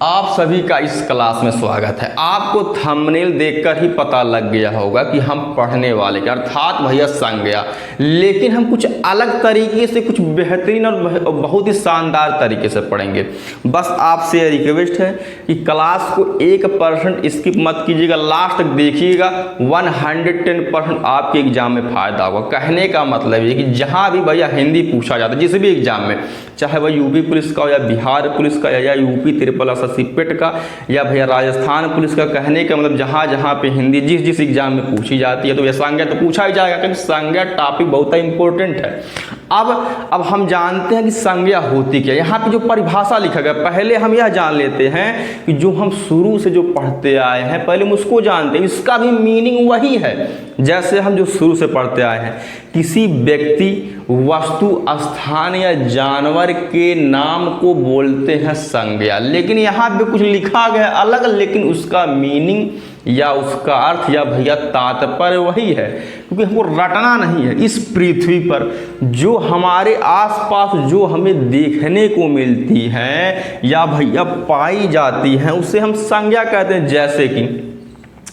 आप सभी का इस क्लास में स्वागत है। आपको थंबनेल देखकर ही पता लग गया होगा कि हम पढ़ने वाले क्या अर्थात भैया संज्ञा, लेकिन हम कुछ अलग तरीके से, कुछ बेहतरीन और बहुत ही शानदार तरीके से पढ़ेंगे। बस आपसे रिक्वेस्ट है कि क्लास को 1% स्किप मत कीजिएगा, लास्ट तक देखिएगा। 110% आपके एग्जाम में फायदा होगा। कहने का मतलब ये कि जहाँ भी भैया हिंदी पूछा जाता है जिस भी एग्जाम में, चाहे वह यूपी पुलिस का हो या बिहार पुलिस का या यूपी ट्रिपल एसएससी पेट का या भैया राजस्थान पुलिस का, कहने का मतलब जहाँ जहाँ पे हिंदी जिस एग्जाम में पूछी जाती है तो यह संज्ञा तो पूछा ही जाएगा, क्योंकि संज्ञा टॉपिक बहुत ही इंपॉर्टेंट है। अब हम जानते हैं कि संज्ञा होती क्या है। यहाँ पे जो परिभाषा लिखा गया, पहले हम यह जान लेते हैं कि जो हम शुरू से जो पढ़ते आए हैं पहले हम उसको जानते हैं, इसका भी मीनिंग वही है जैसे हम जो शुरू से पढ़ते आए हैं। किसी व्यक्ति, वस्तु, स्थान या जानवर के नाम को बोलते हैं संज्ञा। लेकिन यहाँ पे कुछ लिखा गया अलग, लेकिन उसका मीनिंग या उसका अर्थ या भैया तात्पर्य वही है, क्योंकि हमको रटना नहीं है। इस पृथ्वी पर जो हमारे आसपास जो हमें देखने को मिलती हैं या भैया पाई जाती हैं उसे हम संज्ञा कहते हैं। जैसे कि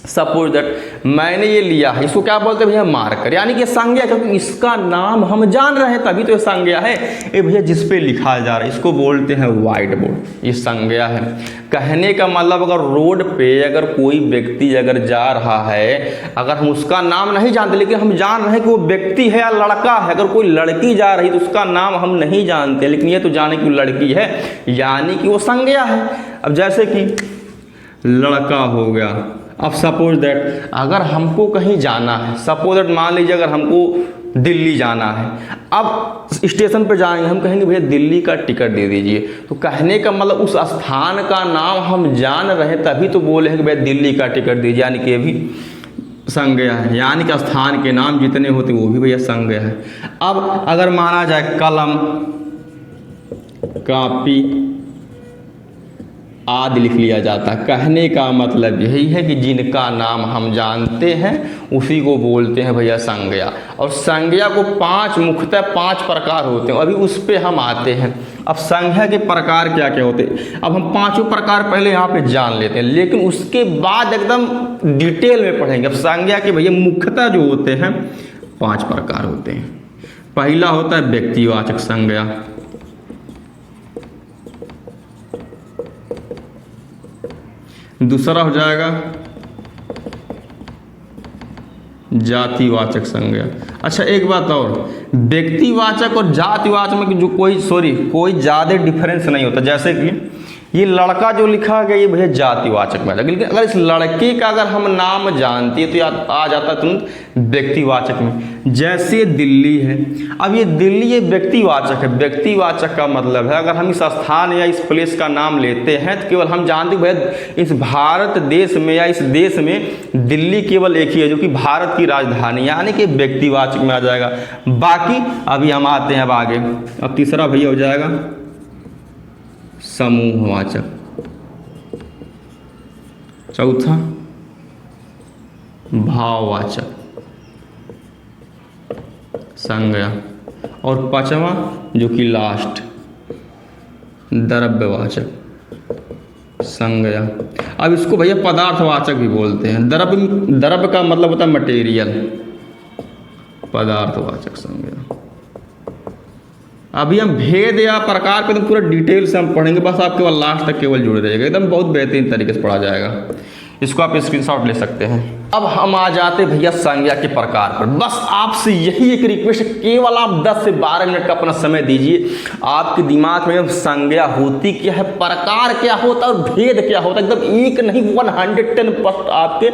सपोज दैट मैंने ये लिया है, इसको क्या बोलते हैं भैया मार्कर, यानी कि संज्ञा, क्योंकि इसका नाम हम जान रहे हैं तभी तो ये संज्ञा है। ये भैया जिस पे लिखा जा रहा है इसको बोलते हैं व्हाइट बोर्ड, ये संज्ञा है। कहने का मतलब अगर रोड पे अगर कोई व्यक्ति अगर जा रहा है, अगर हम उसका नाम नहीं जानते लेकिन हम जान रहे हैं कि वो व्यक्ति है या लड़का है। अगर कोई लड़की जा रही तो उसका नाम हम नहीं जानते लेकिन ये तो जाने कि वो लड़की है, यानी कि वो संज्ञा है। अब जैसे कि लड़का हो गया। अब सपोज दैट अगर हमको कहीं जाना है, सपोज दैट मान लीजिए अगर हमको दिल्ली जाना है, अब स्टेशन पर जाएंगे, हम कहेंगे भैया दिल्ली का टिकट दे दीजिए, तो कहने का मतलब उस स्थान का नाम हम जान रहे हैं तभी तो बोले हैं कि भैया दिल्ली का टिकट दीजिए, यानी कि ये भी संज्ञा है। यानी कि स्थान के नाम जितने होते वो भी भैया संज्ञा है। अब अगर माना जाए कलम, कॉपी आदि लिख लिया जाता है, कहने का मतलब यही है कि जिनका नाम हम जानते हैं उसी को बोलते हैं भैया संज्ञा। और संज्ञा को मुख्यतः 5 प्रकार होते हैं, अभी उस पे हम आते हैं। अब संज्ञा के प्रकार क्या क्या होते हैं, अब हम 5 प्रकार पहले यहाँ पे जान लेते हैं, लेकिन उसके बाद एकदम डिटेल में पढ़ेंगे। अब संज्ञा के भैया मुख्यतः जो होते हैं 5 प्रकार होते हैं। पहला होता है व्यक्तिवाचक संज्ञा, दूसरा हो जाएगा जातिवाचक संज्ञा। अच्छा एक बात और, व्यक्तिवाचक और जातिवाचक में जो कोई ज़्यादा डिफरेंस नहीं होता। जैसे कि ये लड़का जो लिखा गया ये भैया जातिवाचक में, लेकिन अगर इस लड़के का अगर हम नाम जानते हैं तो आ जाता है तुरंत व्यक्तिवाचक में। जैसे दिल्ली है, अब ये दिल्ली ये व्यक्तिवाचक है। व्यक्तिवाचक का मतलब है अगर हम इस स्थान या इस प्लेस का नाम लेते हैं तो केवल हम जानते हैं भैया इस भारत देश में या इस देश में दिल्ली केवल एक ही है जो कि भारत की राजधानी, यानी कि व्यक्तिवाचक में आ जाएगा। बाकी अभी हम आते हैं अब आगे। अब तीसरा भैया हो जाएगा समूहवाचक, चौथा भाववाचक संज्ञा, और 5वां जो कि लास्ट द्रव्यवाचक संज्ञा। अब इसको भैया पदार्थवाचक भी बोलते हैं। द्रव्य का मतलब होता है मटेरियल, पदार्थवाचक संज्ञा। अभी हम भेद या प्रकार पे तो पूरा डिटेल से हम पढ़ेंगे, बस आप केवल लास्ट तक केवल जुड़े रहिएगा, एकदम बहुत बेहतरीन तरीके से पढ़ा जाएगा। इसको आप स्क्रीनशॉट ले सकते हैं। अब हम आ जाते भैया संज्ञा के प्रकार पर। बस आपसे यही एक रिक्वेस्ट है, केवल आप 10 से 12 मिनट का अपना समय दीजिए। आपके दिमाग में संज्ञा होती क्या है, प्रकार क्या होता है और भेद क्या होता है, एकदम एक नहीं 110% आपके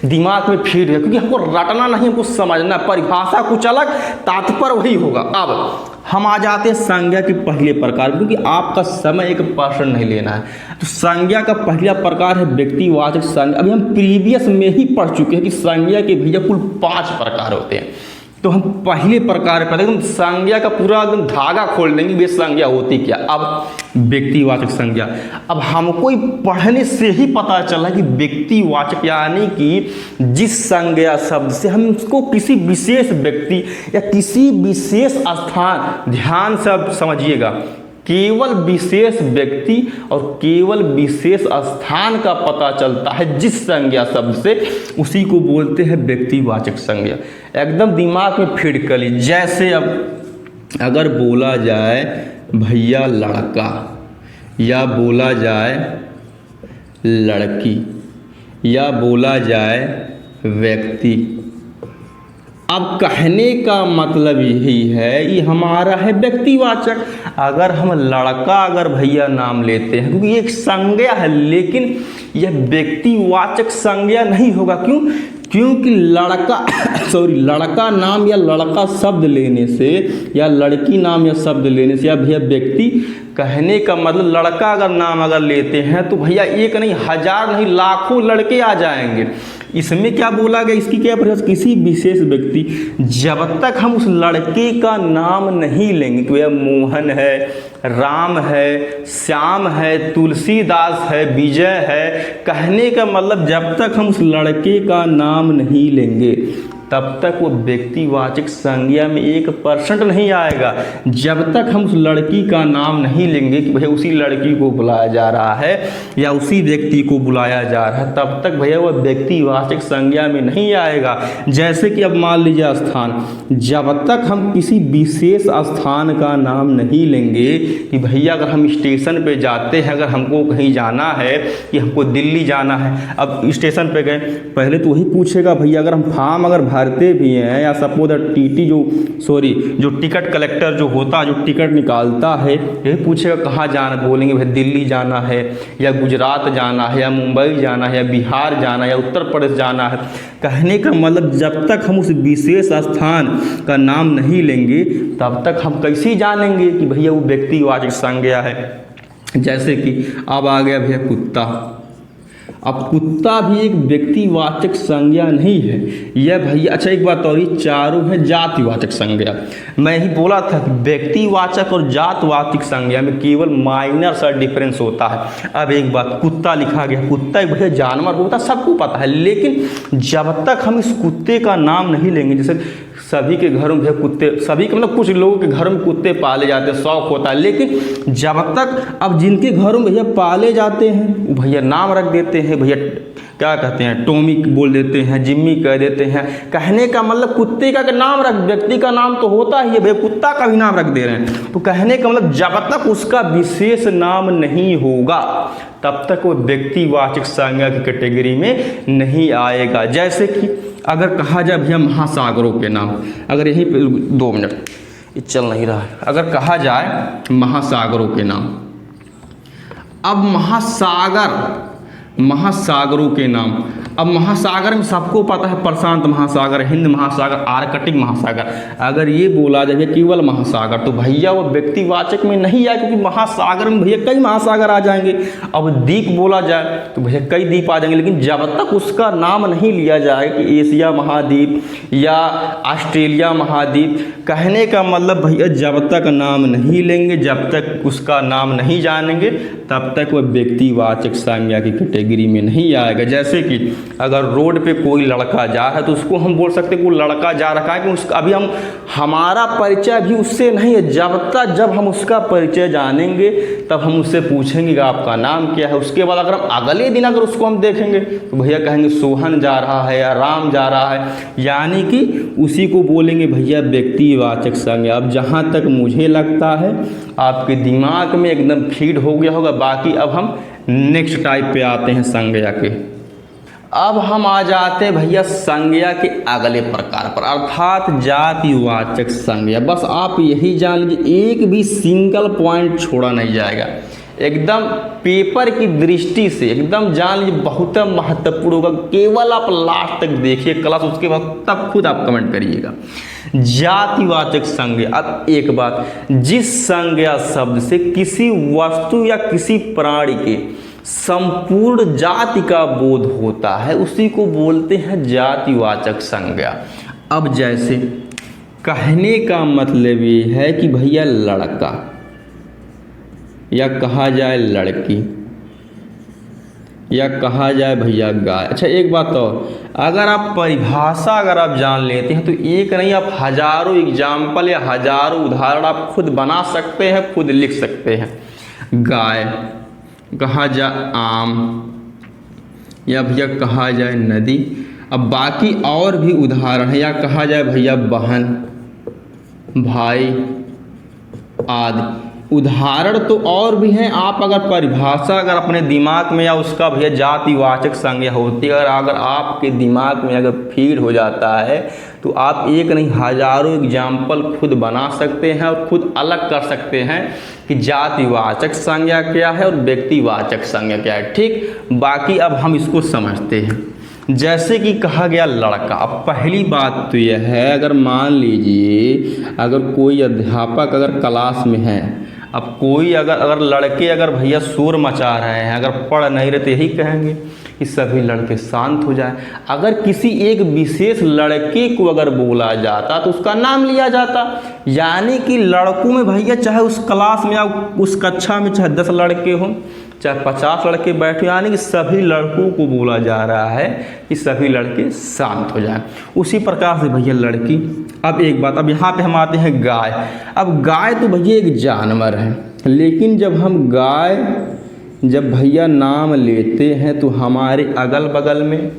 दिमाग में फिट है, क्योंकि हमको रटना नहीं, हमको समझना। परिभाषा कुछ अलग, तात्पर्य वही होगा। अब हम आ जाते हैं संज्ञा के पहले प्रकार, क्योंकि आपका समय 1% नहीं लेना है। तो संज्ञा का पहला प्रकार है व्यक्तिवाचक संज्ञा। अभी हम प्रीवियस में ही पढ़ चुके हैं कि संज्ञा के भैया कुल 5 प्रकार होते हैं। तो हम पहले प्रकार पर एकदम संज्ञा का पूरा एकदम धागा खोल देंगे, वे संज्ञा होती क्या। अब व्यक्तिवाचक संज्ञा, अब हमको पढ़ने से ही पता चला कि व्यक्तिवाचक यानी कि जिस संज्ञा शब्द से हम उसको किसी विशेष व्यक्ति या किसी विशेष स्थान, ध्यान से अब समझिएगा, केवल विशेष व्यक्ति और केवल विशेष स्थान का पता चलता है जिस संज्ञा शब्द से, उसी को बोलते हैं व्यक्तिवाचक संज्ञा। एकदम दिमाग में फिट कर ली। जैसे अब अगर बोला जाए भैया लड़का, या बोला जाए लड़की, या बोला जाए व्यक्ति, अब कहने का मतलब यही है, ये हमारा है व्यक्तिवाचक। अगर हम लड़का अगर भैया नाम लेते हैं, क्योंकि ये एक संज्ञा है, लेकिन यह व्यक्तिवाचक संज्ञा नहीं होगा। क्यों? क्योंकि लड़का नाम या लड़का शब्द लेने से, या लड़की नाम या शब्द लेने से, या भैया व्यक्ति कहने का मतलब लड़का अगर नाम अगर लेते हैं तो भैया एक नहीं, हजार नहीं, लाखों लड़के आ जाएंगे। इसमें क्या बोला गया, इसकी क्या परिभाषा, किसी विशेष व्यक्ति, जब तक हम उस लड़के का नाम नहीं लेंगे कि भैया मोहन है, राम है, श्याम है, तुलसीदास है, विजय है, कहने का मतलब जब तक हम उस लड़के का नाम नहीं लेंगे तब तक वो व्यक्तिवाचक संज्ञा में 1% नहीं आएगा। जब तक हम उस लड़की का नाम नहीं लेंगे कि भैया उसी लड़की को बुलाया जा रहा है या उसी व्यक्ति को बुलाया जा रहा है, तब तक भैया वह व्यक्तिवाचक संज्ञा में नहीं आएगा। जैसे कि अब मान लीजिए स्थान, जब तक हम किसी विशेष स्थान का नाम नहीं लेंगे कि भैया अगर हम स्टेशन पे जाते हैं, अगर हमको कहीं जाना है कि हमको दिल्ली जाना है, अब स्टेशन पे गए, पहले तो वही पूछेगा भैया, अगर हम फॉर्म अगर भरते भी हैं, या सपोज टीटी जो टिकट कलेक्टर जो होता है, जो टिकट निकालता है, यही पूछेगा कहाँ जाना, बोलेंगे भाई दिल्ली जाना है, या गुजरात जाना है, या मुंबई जाना है, या बिहार जाना है, या उत्तर प्रदेश जाना है। कहने का मतलब जब तक हम उस विशेष स्थान का नाम नहीं लेंगे तब तक हम कैसे जानेंगे कि भैया वो व्यक्तिवाचक संज्ञा है। जैसे कि अब आ गया भैया कुत्ता। अब कुत्ता भी एक व्यक्तिवाचक संज्ञा नहीं है यह भैया। अच्छा एक बात और, ये चारों है जातिवाचक संज्ञा। मैं ही बोला था कि व्यक्तिवाचक और जातवाचक संज्ञा में केवल माइनर सा डिफरेंस होता है। अब एक बात, कुत्ता लिखा गया, कुत्ता एक भैया जानवर होता है, सबको पता है, लेकिन जब तक हम इस कुत्ते का नाम नहीं लेंगे, जैसे सभी के घरों में कुत्ते, सभी के मतलब कुछ लोगों के घरों में कुत्ते पाले जाते हैं, शौक होता है, लेकिन जब तक अब जिनके घरों में भैया पाले जाते हैं वो भैया नाम रख देते हैं, भैया क्या कहते हैं, टॉमी बोल देते हैं, जिम्मी कह देते हैं। कहने का मतलब कुत्ते का नाम रख, व्यक्ति का नाम तो होता ही है, भैया कुत्ता का भी नाम रख दे रहे हैं। तो कहने का मतलब जब तक उसका विशेष नाम नहीं होगा तब तक वो व्यक्तिवाचक संज्ञा की कैटेगरी में नहीं आएगा। जैसे कि अगर कहा जाए भैया महासागरों के नाम, अगर यहीं पे 2 मिनट ये चल नहीं रहा है, अगर कहा जाए महासागरों के नाम, अब महासागरों के नाम, अब महासागर में सबको पता है, प्रशांत महासागर, हिंद महासागर, आर्कटिक महासागर। अगर ये बोला जाए केवल महासागर तो भैया वो व्यक्तिवाचक में नहीं आए, क्योंकि महासागर में भैया कई महासागर आ जाएंगे। अब द्वीप बोला जाए तो भैया कई द्वीप आ जाएंगे, लेकिन जब तक उसका नाम नहीं लिया जाए कि एशिया महाद्वीप या ऑस्ट्रेलिया महाद्वीप, कहने का मतलब भैया जब तक नाम नहीं लेंगे, जब तक उसका नाम नहीं जानेंगे, तब तक वह व्यक्तिवाचक संज्ञा की कैटेगरी में नहीं आएगा। जैसे कि अगर रोड पे कोई लड़का जा रहा है तो उसको हम बोल सकते हैं कि वो लड़का जा रखा है, कि उसका अभी हमारा परिचय भी उससे नहीं है। जब हम उसका परिचय जानेंगे तब हम उससे पूछेंगे कि आपका नाम क्या है। उसके बाद अगर हम अगले दिन अगर उसको हम देखेंगे तो भैया कहेंगे सोहन जा रहा है या राम जा रहा है, यानी कि उसी को बोलेंगे भैया व्यक्तिवाचक संज्ञा। अब जहाँ तक मुझे लगता है आपके दिमाग में एकदम फीड हो गया होगा। बाकी अब हम नेक्स्ट टाइप पे आते हैं संज्ञा के। अब हम आ जाते हैं भैया संज्ञा के अगले प्रकार पर, अर्थात जातिवाचक संज्ञा। बस आप यही जान लीजिए, एक भी सिंगल पॉइंट छोड़ा नहीं जाएगा, एकदम पेपर की दृष्टि से एकदम जान लीजिए, बहुत महत्वपूर्ण होगा। केवल आप लास्ट तक देखिए क्लास, उसके बाद तब खुद आप कमेंट करिएगा। जातिवाचक संज्ञा। अब एक बात, जिस संज्ञा शब्द से किसी वस्तु या किसी प्राणी के संपूर्ण जाति का बोध होता है उसी को बोलते हैं जातिवाचक संज्ञा। अब जैसे कहने का मतलब ये है कि भैया लड़का, या कहा जाए लड़की, या कहा जाए भैया गाय। अच्छा एक बात तो, अगर आप परिभाषा अगर आप जान लेते हैं तो एक नहीं आप हजारों एग्जाम्पल या हजारों उदाहरण आप खुद बना सकते हैं, खुद लिख सकते हैं। गाय, कहा जाए आम, या भैया कहा जाए नदी। अब बाकी और भी उदाहरण है, या कहा जाए भैया बहन, भाई आदि। उदाहरण तो और भी हैं। आप अगर परिभाषा अगर अपने दिमाग में या उसका भैया जातिवाचक संज्ञा होती है, अगर आपके दिमाग में अगर फीड हो जाता है तो आप एक नहीं हजारों एग्जाम्पल खुद बना सकते हैं और खुद अलग कर सकते हैं कि जातिवाचक संज्ञा क्या है और व्यक्तिवाचक संज्ञा क्या है। ठीक, बाकी अब हम इसको समझते हैं। जैसे कि कहा गया लड़का। अब पहली बात तो यह है, अगर मान लीजिए अगर कोई अध्यापक अगर क्लास में है, अब कोई अगर लड़के अगर भैया शोर मचा रहे हैं, अगर पढ़ नहीं रहे तो यही कहेंगे कि सभी लड़के शांत हो जाएं। अगर किसी एक विशेष लड़के को अगर बोला जाता तो उसका नाम लिया जाता। यानी कि लड़कों में भैया चाहे उस क्लास में या उस कक्षा में चाहे 10 लड़के हों, चाहे 50 लड़के बैठे, यानी कि सभी लड़कों को बोला जा रहा है कि सभी लड़के शांत हो जाएं। उसी प्रकार से भैया लड़की। अब एक बात, अब यहाँ पे हम आते हैं गाय। अब गाय तो भैया एक जानवर है, लेकिन जब हम गाय जब भैया नाम लेते हैं तो हमारे अगल बगल में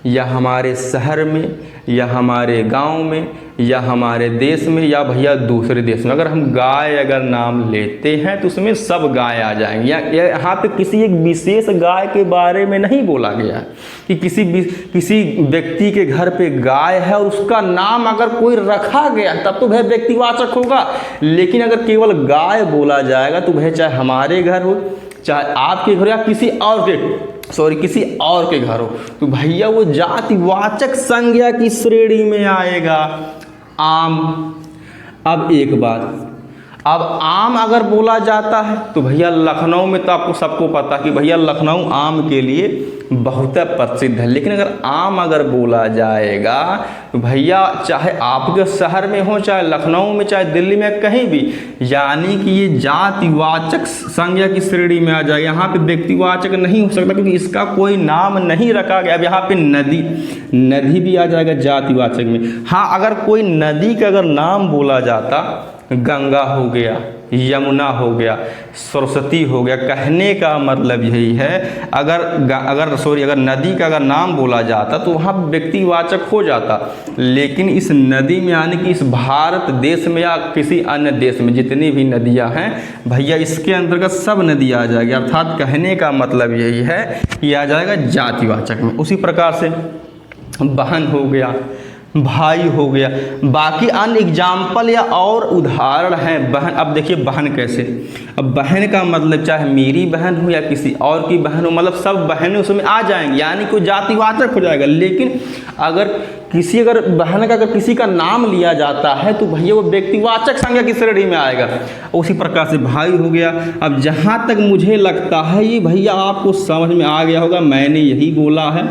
या हमारे शहर में या हमारे गांव में या हमारे देश में या भैया दूसरे देश में अगर हम गाय अगर नाम लेते हैं तो उसमें सब गाय आ जाएंगे। यहाँ पे किसी एक विशेष गाय के बारे में नहीं बोला गया है कि किसी व्यक्ति के घर पे गाय है और उसका नाम अगर कोई रखा गया तब तो वह व्यक्तिवाचक होगा। लेकिन अगर केवल गाय बोला जाएगा तो वह चाहे हमारे घर हो, चाहे आपके घर या किसी और के घर हो, तो भैया वो जातिवाचक संज्ञा की श्रेणी में आएगा। आम। अब एक बात, अब आम अगर बोला जाता है तो भैया लखनऊ में तो आपको सबको पता कि भैया लखनऊ आम के लिए बहुत प्रसिद्ध है। लेकिन अगर आम अगर बोला जाएगा तो भैया चाहे आपके शहर में हो, चाहे लखनऊ में, चाहे दिल्ली में, कहीं भी, यानी कि ये जातिवाचक संज्ञा की श्रेणी में आ जाएगा। यहाँ पे व्यक्तिवाचक नहीं हो सकता क्योंकि इसका कोई नाम नहीं रखा गया। अब यहाँ पे नदी भी आ जाएगा जातिवाचक में। हाँ, अगर कोई नदी का अगर नाम बोला जाता, गंगा हो गया, यमुना हो गया, सरस्वती हो गया, कहने का मतलब यही है अगर नदी का अगर नाम बोला जाता तो वहाँ व्यक्तिवाचक हो जाता। लेकिन इस नदी में यानी कि इस भारत देश में या किसी अन्य देश में जितनी भी नदियाँ हैं भैया इसके अंतर्गत सब नदी आ जाएगी। अर्थात कहने का मतलब यही है कि आ जाएगा जातिवाचक में। उसी प्रकार से बहन हो गया, भाई हो गया, बाकी अन्य एग्जाम्पल या और उदाहरण हैं। बहन, अब देखिए बहन कैसे, अब बहन का मतलब चाहे मेरी बहन हो या किसी और की बहन हो, मतलब सब बहनें उसमें आ जाएंगी, यानी कोई जातिवाचक हो जाएगा। लेकिन अगर बहन का अगर किसी का नाम लिया जाता है तो भैया वो व्यक्तिवाचक संज्ञा की श्रेणी में आएगा। उसी प्रकार से भाई हो गया। अब जहाँ तक मुझे लगता है ये भैया आपको समझ में आ गया होगा, मैंने यही बोला है।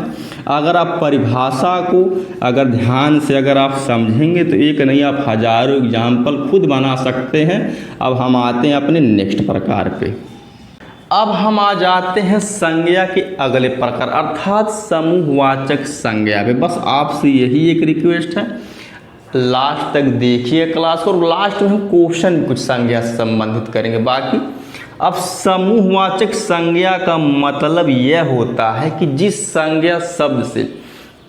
अगर आप परिभाषा को अगर ध्यान से अगर आप समझेंगे तो एक नहीं आप हजारों एग्जाम्पल खुद बना सकते हैं। अब हम आते हैं अपने नेक्स्ट प्रकार पे। अब हम आ जाते हैं संज्ञा के अगले प्रकार अर्थात समूहवाचक संज्ञा पे। बस आपसे यही एक रिक्वेस्ट है, लास्ट तक देखिए क्लास और लास्ट में हम क्वेश्चन कुछ संज्ञा से संबंधित करेंगे। बाकी अब समूहवाचक संज्ञा का मतलब यह होता है कि जिस संज्ञा शब्द से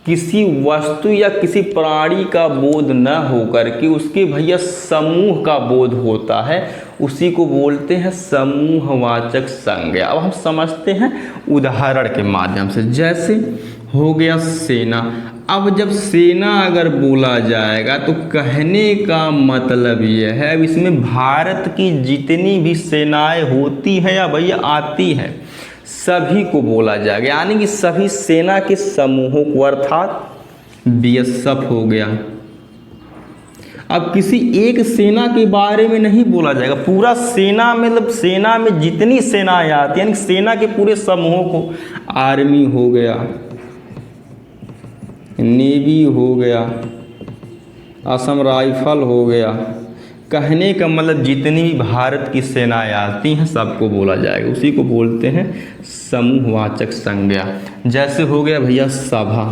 किसी वस्तु या किसी प्राणी का बोध न होकर के उसके भैया समूह का बोध होता है, उसी को बोलते हैं समूहवाचक संज्ञा। अब हम समझते हैं उदाहरण के माध्यम से। जैसे हो गया सेना। अब जब सेना अगर बोला जाएगा तो कहने का मतलब यह है इसमें भारत की जितनी भी सेनाएं होती हैं या भैया आती हैं सभी को बोला जाएगा, यानी कि सभी सेना के समूहों को, अर्थात बीएसएफ हो गया। अब किसी एक सेना के बारे में नहीं बोला जाएगा, पूरा सेना मतलब सेना में जितनी सेनाएं आती हैं यानी सेना के पूरे समूहों को। आर्मी हो गया, नेवी हो गया, असम राइफल हो गया, कहने का मतलब जितनी भी भारत की सेनाएं आती हैं सबको बोला जाएगा, उसी को बोलते हैं समूहवाचक संज्ञा। जैसे हो गया भैया सभा।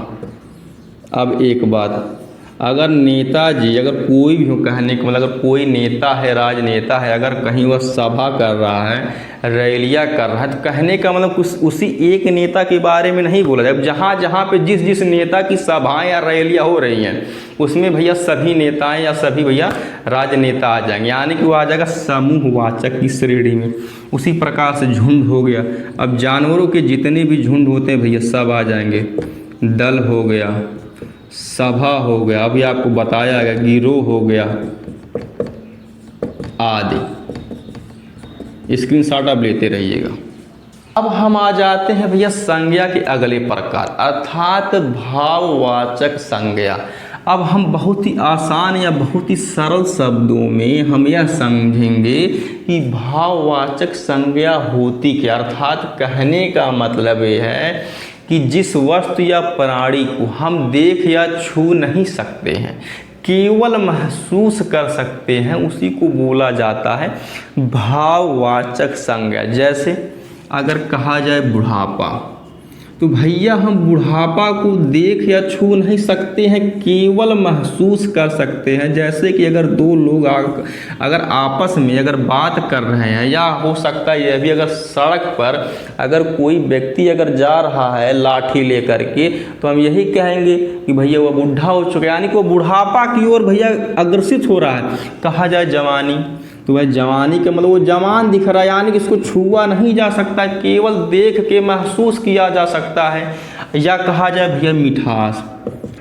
अब एक बात, अगर नेताजी, अगर कोई भी हो, कहने का मतलब अगर कोई नेता है, राजनेता है, अगर कहीं वह सभा कर रहा है, रैलियाँ कर रहा है, तो कहने का मतलब कुछ उसी एक नेता के बारे में नहीं बोला जाए। जहाँ जहाँ पे जिस जिस नेता की सभाएं या रैलियाँ हो रही हैं उसमें भैया सभी नेताएं या सभी भैया राजनेता आ जाएंगे, यानी कि वो आ जाएगा समूहवाचक की श्रेणी में। उसी प्रकार से झुंड हो गया। अब जानवरों के जितने भी झुंड होते हैं भैया सब आ जाएंगे। दल हो गया, सभा हो गया, अभी आपको बताया गया, गिरोह हो गया आदि। स्क्रीनशॉट आप लेते रहिएगा। अब हम आ जाते हैं भैया संज्ञा के अगले प्रकार, अर्थात भाववाचक संज्ञा। अब हम बहुत ही आसान या बहुत ही सरल शब्दों में हम यह समझेंगे कि भाववाचक संज्ञा होती क्या, अर्थात कहने का मतलब ये है कि जिस वस्तु या प्राणी को हम देख या छू नहीं सकते हैं, केवल महसूस कर सकते हैं, उसी को बोला जाता है भाववाचक संज्ञा। जैसे अगर कहा जाए बुढ़ापा, तो भैया हम बुढ़ापा को देख या छू नहीं सकते हैं, केवल महसूस कर सकते हैं। जैसे कि अगर दो लोग अगर आपस में अगर बात कर रहे हैं, या हो सकता है यह भी अगर सड़क पर अगर कोई व्यक्ति अगर जा रहा है लाठी लेकर के, तो हम यही कहेंगे कि भैया वो बूढ़ा हो चुका है, यानी कि वो बुढ़ापा की ओर भैया अग्रसित हो रहा है। कहा जाए जवानी, तो वह जवानी का मतलब वो जवान दिख रहा है, यानी कि इसको छुआ नहीं जा सकता, केवल देख के महसूस किया जा सकता है। या कहा जाए भैया मिठास।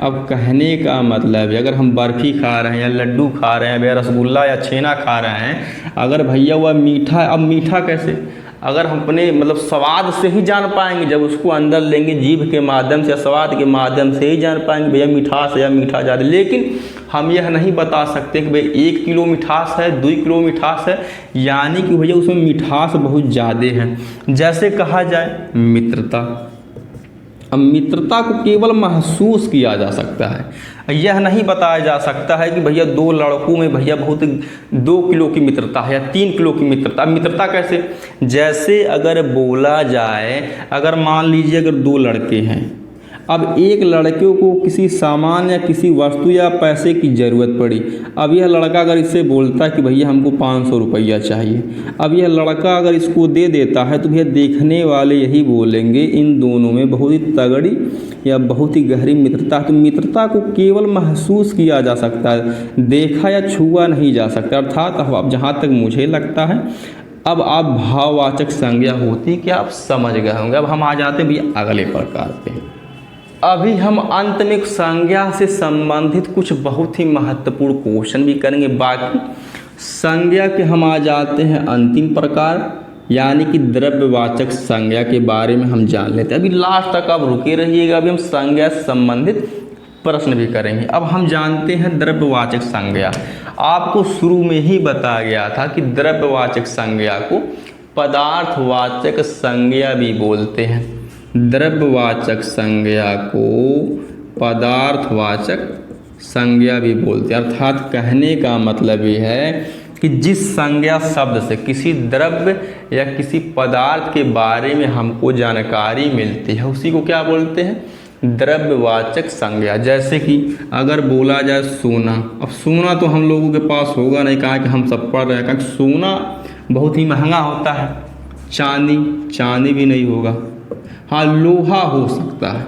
अब कहने का मतलब है अगर हम बर्फ़ी खा रहे हैं या लड्डू खा रहे हैं, भैया रसगुल्ला या छेना खा रहे हैं, अगर भैया वह मीठा, अब मीठा कैसे, अगर हम अपने मतलब स्वाद से ही जान पाएंगे, जब उसको अंदर लेंगे जीभ के माध्यम से या स्वाद के माध्यम से ही जान पाएंगे भैया मिठास है या मीठा ज़्यादा। लेकिन हम यह नहीं बता सकते कि भाई 1 किलो मिठास है, 2 किलो मिठास है, यानी कि भैया उसमें मिठास बहुत ज़्यादा है। जैसे कहा जाए मित्रता। अब मित्रता को केवल महसूस किया जा सकता है, यह नहीं बताया जा सकता है कि भैया 2 लड़कों में भैया बहुत 2 किलो की मित्रता है या 3 किलो की मित्रता। मित्रता कैसे, जैसे अगर बोला जाए, अगर मान लीजिए अगर 2 लड़के हैं, अब एक लड़के को किसी सामान या किसी वस्तु या पैसे की ज़रूरत पड़ी, अब यह लड़का अगर इससे बोलता है कि भैया हमको 500 रुपया चाहिए, अब यह लड़का अगर इसको दे देता है, तो भैया देखने वाले यही बोलेंगे इन दोनों में बहुत ही तगड़ी या बहुत ही गहरी मित्रता। तो मित्रता को केवल महसूस किया जा सकता है, देखा या छुआ नहीं जा सकता। अर्थात अब जहाँ तक मुझे लगता है अब आप भाववाचक संज्ञा होती क्या आप समझ गए होंगे। अब हम आ जाते हैं भैया अगले प्रकार पे। अभी हम अंत में संज्ञा से संबंधित कुछ बहुत ही महत्वपूर्ण क्वेश्चन भी करेंगे। बाकी संज्ञा के हम आ जाते हैं अंतिम प्रकार, यानी कि द्रव्यवाचक संज्ञा के बारे में हम जान लेते हैं। अभी लास्ट तक आप रुके रहिएगा, अभी हम संज्ञा से संबंधित प्रश्न भी करेंगे। अब हम जानते हैं द्रव्यवाचक संज्ञा। आपको शुरू में ही बताया गया था कि द्रव्यवाचक संज्ञा को पदार्थवाचक संज्ञा भी बोलते हैं। द्रव्यवाचक संज्ञा को पदार्थवाचक संज्ञा भी बोलते हैं। अर्थात कहने का मतलब ये है कि जिस संज्ञा शब्द से किसी द्रव्य या किसी पदार्थ के बारे में हमको जानकारी मिलती है, उसी को क्या बोलते हैं, द्रव्यवाचक संज्ञा। जैसे कि अगर बोला जाए सोना, अब सोना तो हम लोगों के पास होगा नहीं, कहा कि हम सब पढ़ रहे हैं, क्योंकि सोना बहुत ही महंगा होता है। चांदी भी नहीं होगा, हाँ लोहा हो सकता है,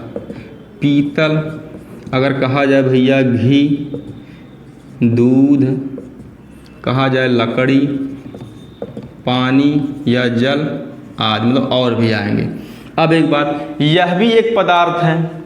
पीतल, अगर कहा जाए भैया घी, दूध, कहा जाए लकड़ी, पानी या जल आदि, मतलब और भी आएंगे। अब एक बात, यह भी एक पदार्थ है,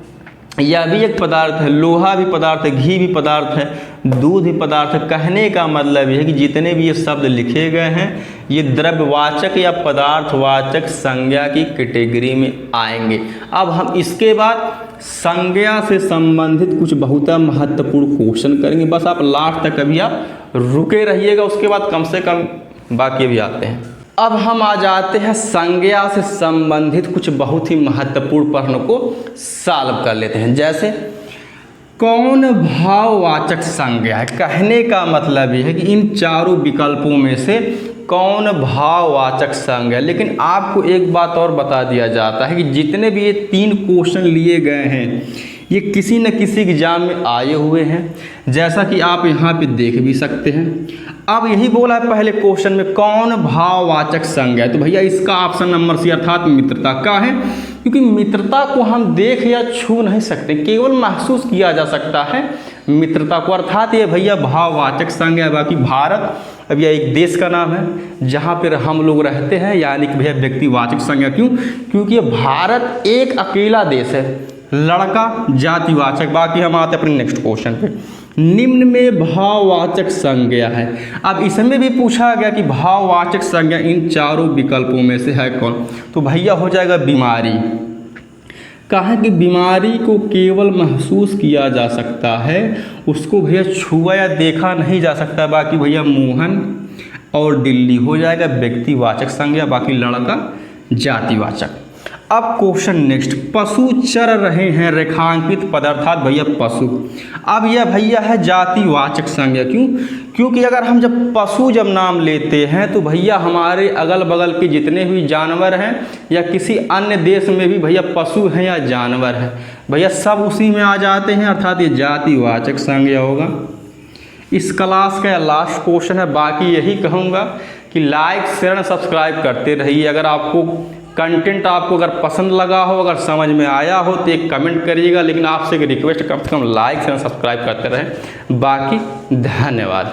यह भी एक पदार्थ है, लोहा भी पदार्थ है, घी भी पदार्थ है, दूध भी पदार्थ है। कहने का मतलब यह है कि जितने भी ये शब्द लिखे गए हैं ये द्रव्यवाचक या पदार्थवाचक संज्ञा की कैटेगरी में आएंगे। अब हम इसके बाद संज्ञा से संबंधित कुछ बहुत महत्वपूर्ण क्वेश्चन करेंगे। बस आप लास्ट तक अभी आप रुके रहिएगा, उसके बाद कम से कम बाकी भी आते हैं। अब हम आ जाते हैं संज्ञा से संबंधित कुछ बहुत ही महत्वपूर्ण प्रश्नों को सॉल्व कर लेते हैं। जैसे कौन भाववाचक संज्ञा है। कहने का मतलब ये है कि इन चारों विकल्पों में से कौन भाववाचक संज्ञा है। लेकिन आपको एक बात और बता दिया जाता है कि जितने भी ये 3 क्वेश्चन लिए गए हैं ये किसी न किसी एग्जाम में आए हुए हैं, जैसा कि आप यहाँ पे देख भी सकते हैं। अब यही बोला है पहले क्वेश्चन में कौन भाववाचक संज्ञा है, तो भैया इसका ऑप्शन नंबर सी अर्थात मित्रता का है, क्योंकि मित्रता को हम देख या छू नहीं सकते, केवल महसूस किया जा सकता है मित्रता को, अर्थात ये भैया भाववाचक संज्ञा है। बाकी भारत अब यह एक देश का नाम है जहाँ पर हम लोग रहते हैं, यानी कि भैया व्यक्तिवाचक संज्ञा। क्यों? क्योंकि ये भारत एक अकेला देश है, लड़का जातिवाचक। बाकी हम आते हैं अपने नेक्स्ट क्वेश्चन पे। निम्न में भाववाचक संज्ञा है। अब इसमें भी पूछा गया कि भाववाचक संज्ञा इन चारों विकल्पों में से है कौन, तो भैया हो जाएगा बीमारी। कहा कि बीमारी को केवल महसूस किया जा सकता है, उसको भैया छुआ या देखा नहीं जा सकता। बाकी भैया मोहन और दिल्ली हो जाएगा व्यक्तिवाचक संज्ञा, बाकी लड़का जातिवाचक। अब क्वेश्चन नेक्स्ट, पशु चर रहे हैं रेखांकित पद अर्थात भैया पशु। अब यह भैया है जातिवाचक संज्ञा। क्यों? क्योंकि अगर हम जब पशु जब नाम लेते हैं तो भैया हमारे अगल बगल के जितने भी जानवर हैं या किसी अन्य देश में भी भैया पशु हैं या जानवर हैं, भैया सब उसी में आ जाते हैं, अर्थात ये जातिवाचक संज्ञा होगा। इस क्लास का लास्ट क्वेश्चन है। बाकी यही कहूँगा कि लाइक शेयर सब्सक्राइब करते रहिए। अगर आपको कंटेंट आपको अगर पसंद लगा हो, अगर समझ में आया हो तो एक कमेंट करिएगा, लेकिन आपसे एक रिक्वेस्ट कम से कम लाइक शेयर सब्सक्राइब करते रहें। बाकी धन्यवाद।